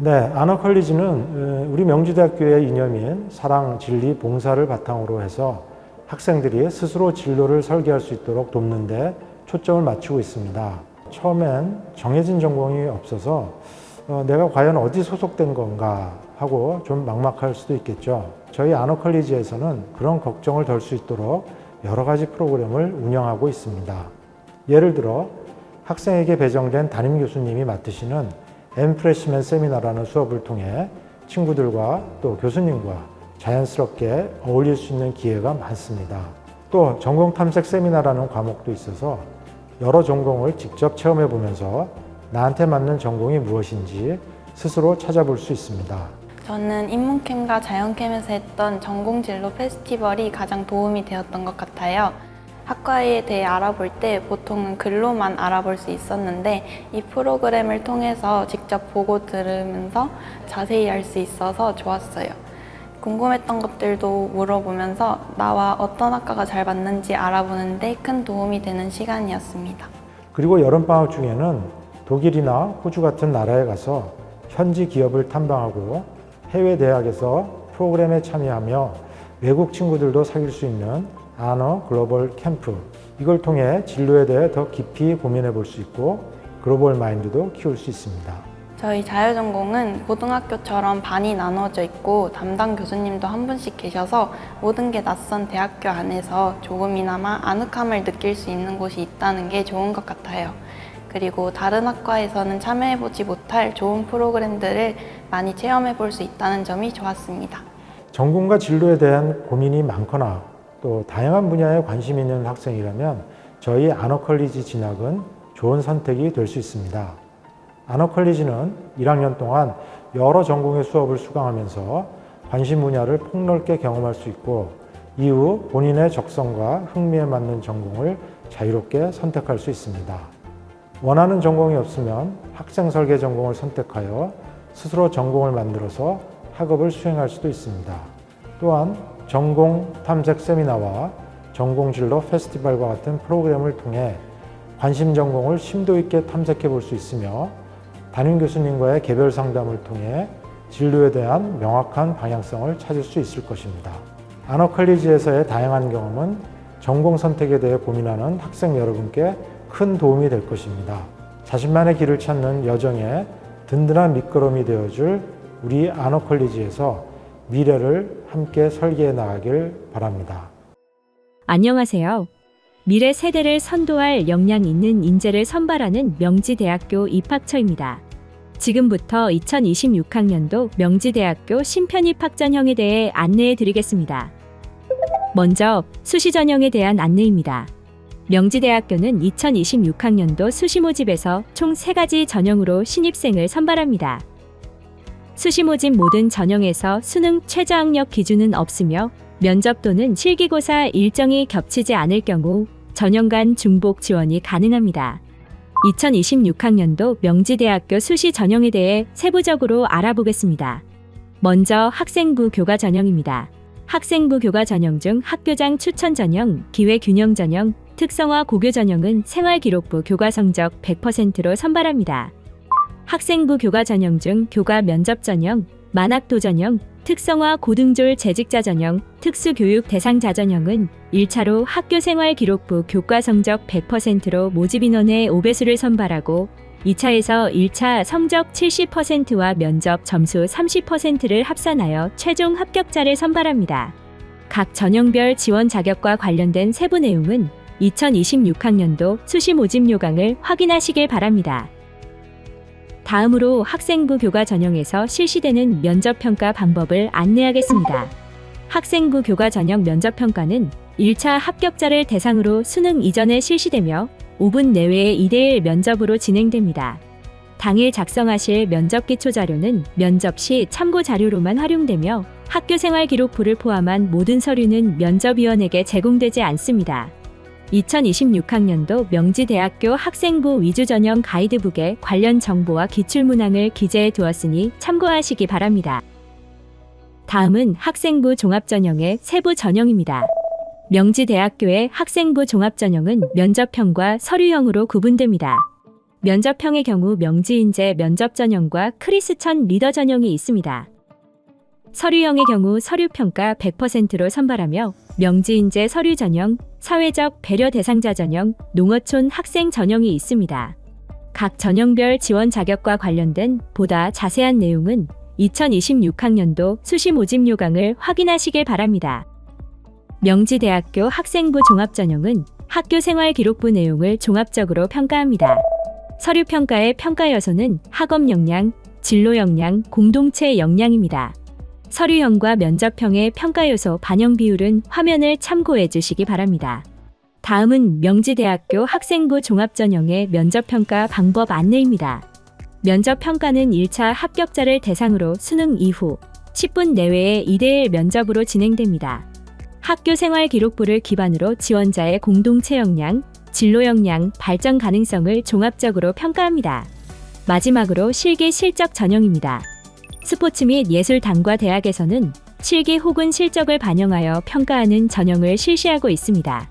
네, 아너컬리지는 우리 명지대학교의 이념인 사랑, 진리, 봉사를 바탕으로 해서 학생들이 스스로 진로를 설계할 수 있도록 돕는 데 초점을 맞추고 있습니다. 처음엔 정해진 전공이 없어서 내가 과연 어디 소속된 건가 하고 좀 막막할 수도 있겠죠. 저희 아너컬리지에서는 그런 걱정을 덜 수 있도록 여러 가지 프로그램을 운영하고 있습니다. 예를 들어 학생에게 배정된 담임 교수님이 맡으시는 엠프레시맨 세미나라는 수업을 통해 친구들과 또 교수님과 자연스럽게 어울릴 수 있는 기회가 많습니다. 또 전공 탐색 세미나라는 과목도 있어서 여러 전공을 직접 체험해 보면서 나한테 맞는 전공이 무엇인지 스스로 찾아볼 수 있습니다. 저는 인문캠과 자연캠에서 했던 전공 진로 페스티벌이 가장 도움이 되었던 것 같아요. 학과에 대해 알아볼 때 보통은 글로만 알아볼 수 있었는데 이 프로그램을 통해서 직접 보고 들으면서 자세히 알 수 있어서 좋았어요. 궁금했던 것들도 물어보면서 나와 어떤 학과가 잘 맞는지 알아보는 데 큰 도움이 되는 시간이었습니다. 그리고 여름방학 중에는 독일이나 호주 같은 나라에 가서 현지 기업을 탐방하고 해외 대학에서 프로그램에 참여하며 외국 친구들도 사귈 수 있는 아너 글로벌 캠프, 이걸 통해 진로에 대해 더 깊이 고민해 볼 수 있고 글로벌 마인드도 키울 수 있습니다. 저희 자유전공은 고등학교처럼 반이 나누어져 있고 담당 교수님도 한 분씩 계셔서 모든 게 낯선 대학교 안에서 조금이나마 아늑함을 느낄 수 있는 곳이 있다는 게 좋은 것 같아요. 그리고 다른 학과에서는 참여해보지 못할 좋은 프로그램들을 많이 체험해볼 수 있다는 점이 좋았습니다. 전공과 진로에 대한 고민이 많거나 또 다양한 분야에 관심이 있는 학생이라면 저희 아너컬리지 진학은 좋은 선택이 될 수 있습니다. 아너컬리지는 1학년 동안 여러 전공의 수업을 수강하면서 관심 분야를 폭넓게 경험할 수 있고 이후 본인의 적성과 흥미에 맞는 전공을 자유롭게 선택할 수 있습니다. 원하는 전공이 없으면 학생 설계 전공을 선택하여 스스로 전공을 만들어서 학업을 수행할 수도 있습니다. 또한 전공 탐색 세미나와 전공 진로 페스티벌과 같은 프로그램을 통해 관심 전공을 심도 있게 탐색해 볼 수 있으며 담임 교수님과의 개별 상담을 통해 진로에 대한 명확한 방향성을 찾을 수 있을 것입니다. 아너컬리지에서의 다양한 경험은 전공 선택에 대해 고민하는 학생 여러분께 큰 도움이 될 것입니다. 자신만의 길을 찾는 여정에 든든한 밑거름이 되어줄 우리 아너컬리지에서 미래를 함께 설계해 나가길 바랍니다. 안녕하세요. 미래 세대를 선도할 역량 있는 인재를 선발하는 명지대학교 입학처입니다. 지금부터 2026학년도 명지대학교 신편입 학전형에 대해 안내해 드리겠습니다. 먼저 수시 전형에 대한 안내입니다. 명지대학교는 2026학년도 수시 모집에서 총 3가지 전형으로 신입생을 선발합니다. 수시 모집 모든 전형에서 수능 최저학력 기준은 없으며 면접 또는 실기고사 일정이 겹치지 않을 경우 전형 간 중복 지원이 가능합니다. 2026학년도 명지대학교 수시 전형에 대해 세부적으로 알아보겠습니다. 먼저 학생부 교과 전형입니다. 학생부 교과 전형 중 학교장 추천 전형, 기회균형 전형, 특성화 고교 전형은 생활기록부 교과 성적 100%로 선발합니다. 학생부 교과 전형 중 교과 면접 전형, 만학도 전형, 특성화 고등졸 재직자 전형, 특수교육 대상자 전형은 1차로 학교생활기록부 교과 성적 100%로 모집 인원의 5배수를 선발하고 2차에서 1차 성적 70%와 면접 점수 30%를 합산하여 최종 합격자를 선발합니다. 각 전형별 지원 자격과 관련된 세부 내용은 2026학년도 수시 모집 요강을 확인하시길 바랍니다. 다음으로 학생부 교과 전형에서 실시되는 면접평가 방법을 안내하겠습니다. 학생부 교과 전형 면접평가는 1차 합격자를 대상으로 수능 이전에 실시되며 5분 내외의 2대1 면접으로 진행됩니다. 당일 작성하실 면접 기초 자료는 면접 시 참고 자료로만 활용되며 학교생활기록부를 포함한 모든 서류는 면접위원에게 제공되지 않습니다. 2026학년도 명지대학교 학생부 위주 전형 가이드북에 관련 정보와 기출문항을 기재해 두었으니 참고하시기 바랍니다. 다음은 학생부 종합전형의 세부 전형입니다. 명지대학교의 학생부 종합전형은 면접형과 서류형으로 구분됩니다. 면접형의 경우 명지인재 면접 전형과 크리스천 리더 전형이 있습니다. 서류형의 경우 서류평가 100%로 선발하며 명지인재 서류 전형, 사회적 배려 대상자 전형, 농어촌 학생 전형이 있습니다. 각 전형별 지원 자격과 관련된 보다 자세한 내용은 2026학년도 수시 모집 요강을 확인하시길 바랍니다. 명지대학교 학생부 종합전형은 학교 생활 기록부 내용을 종합적으로 평가합니다. 서류평가의 평가 요소는 학업 역량, 진로 역량, 공동체 역량입니다. 서류형과 면접형의 평가 요소 반영 비율은 화면을 참고해 주시기 바랍니다. 다음은 명지대학교 학생부 종합전형의 면접평가 방법 안내입니다. 면접평가는 1차 합격자를 대상으로 수능 이후 10분 내외의 2대1 면접으로 진행됩니다. 학교 생활 기록부를 기반으로 지원자의 공동체 역량, 진로 역량, 발전 가능성을 종합적으로 평가합니다. 마지막으로 실기 실적 전형입니다. 스포츠 및 예술단과 대학에서는 실기 혹은 실적을 반영하여 평가하는 전형을 실시하고 있습니다.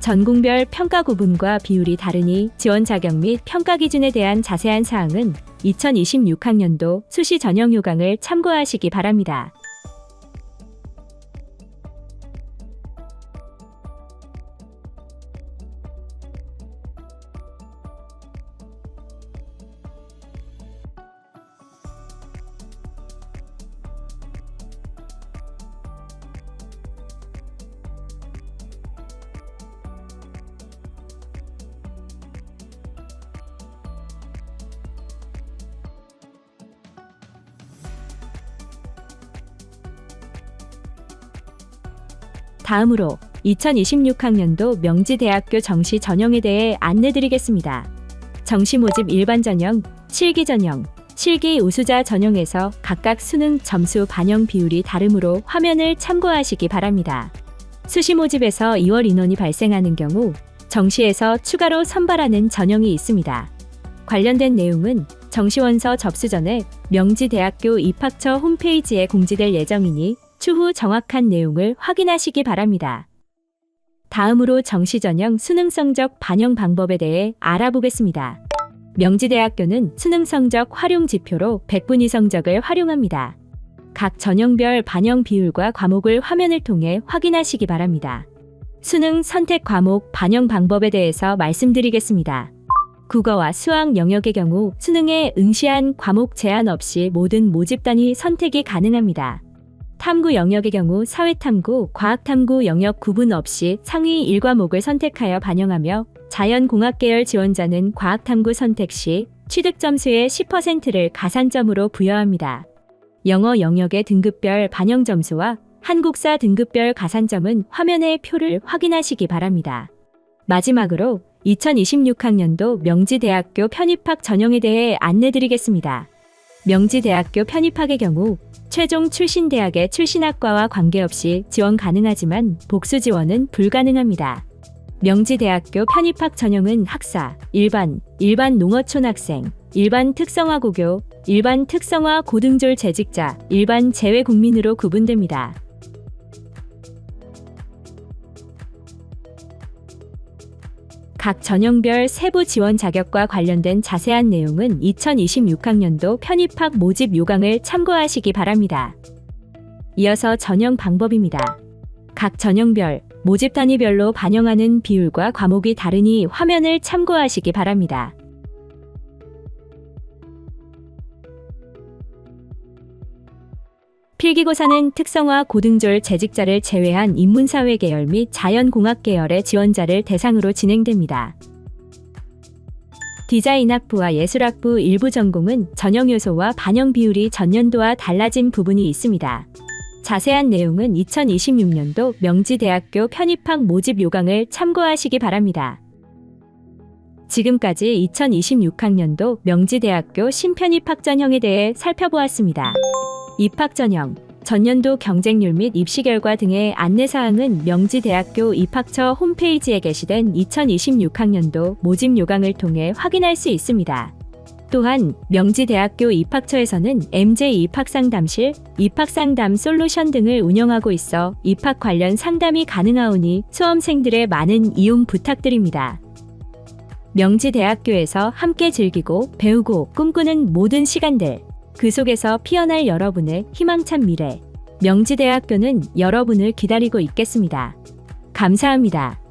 전공별 평가 구분과 비율이 다르니 지원 자격 및 평가 기준에 대한 자세한 사항은 2026학년도 수시 전형 요강을 참고하시기 바랍니다. 다음으로 2026학년도 명지대학교 정시 전형에 대해 안내드리겠습니다. 정시 모집 일반 전형, 실기 전형, 실기 우수자 전형에서 각각 수능 점수 반영 비율이 다르므로 화면을 참고하시기 바랍니다. 수시 모집에서 2월 인원이 발생하는 경우 정시에서 추가로 선발하는 전형이 있습니다. 관련된 내용은 정시원서 접수 전에 명지대학교 입학처 홈페이지에 공지될 예정이니 추후 정확한 내용을 확인하시기 바랍니다. 다음으로 정시 전형 수능 성적 반영 방법에 대해 알아보겠습니다. 명지대학교는 수능 성적 활용 지표로 100분위 성적을 활용합니다. 각 전형별 반영 비율과 과목을 화면을 통해 확인하시기 바랍니다. 수능 선택 과목 반영 방법에 대해서 말씀드리겠습니다. 국어와 수학 영역의 경우 수능에 응시한 과목 제한 없이 모든 모집단위 선택이 가능합니다. 탐구 영역의 경우 사회탐구, 과학탐구 영역 구분 없이 상위 1과목을 선택하여 반영하며 자연공학 계열 지원자는 과학탐구 선택 시 취득 점수의 10%를 가산점으로 부여합니다. 영어 영역의 등급별 반영 점수와 한국사 등급별 가산점은 화면의 표를 확인하시기 바랍니다. 마지막으로 2026학년도 명지대학교 편입학 전형에 대해 안내드리겠습니다. 명지대학교 편입학의 경우 최종 출신 대학의 출신학과와 관계없이 지원 가능하지만 복수 지원은 불가능합니다. 명지대학교 편입학 전형은 학사, 일반 농어촌 학생, 일반 특성화 고교, 일반 특성화 고등졸 재직자, 일반 재외 국민으로 구분됩니다. 각 전형별 세부 지원 자격과 관련된 자세한 내용은 2026학년도 편입학 모집 요강을 참고하시기 바랍니다. 이어서 전형 방법입니다. 각 전형별, 모집 단위별로 반영하는 비율과 과목이 다르니 화면을 참고하시기 바랍니다. 필기고사는 특성화 고등졸 재직자를 제외한 인문사회 계열 및 자연공학 계열의 지원자를 대상으로 진행됩니다. 디자인학부와 예술학부 일부 전공은 전형 요소와 반영 비율이 전년도와 달라진 부분이 있습니다. 자세한 내용은 2026년도 명지대학교 편입학 모집 요강을 참고하시기 바랍니다. 지금까지 2026학년도 명지대학교 신편입학 전형에 대해 살펴보았습니다. 입학 전형, 전년도 경쟁률 및 입시 결과 등의 안내사항은 명지대학교 입학처 홈페이지에 게시된 2026학년도 모집 요강을 통해 확인할 수 있습니다. 또한 명지대학교 입학처에서는 MJ 입학상담실, 입학상담 솔루션 등을 운영하고 있어 입학 관련 상담이 가능하오니 수험생들의 많은 이용 부탁드립니다. 명지대학교에서 함께 즐기고 배우고 꿈꾸는 모든 시간들, 그 속에서 피어날 여러분의 희망찬 미래, 명지대학교는 여러분을 기다리고 있겠습니다. 감사합니다.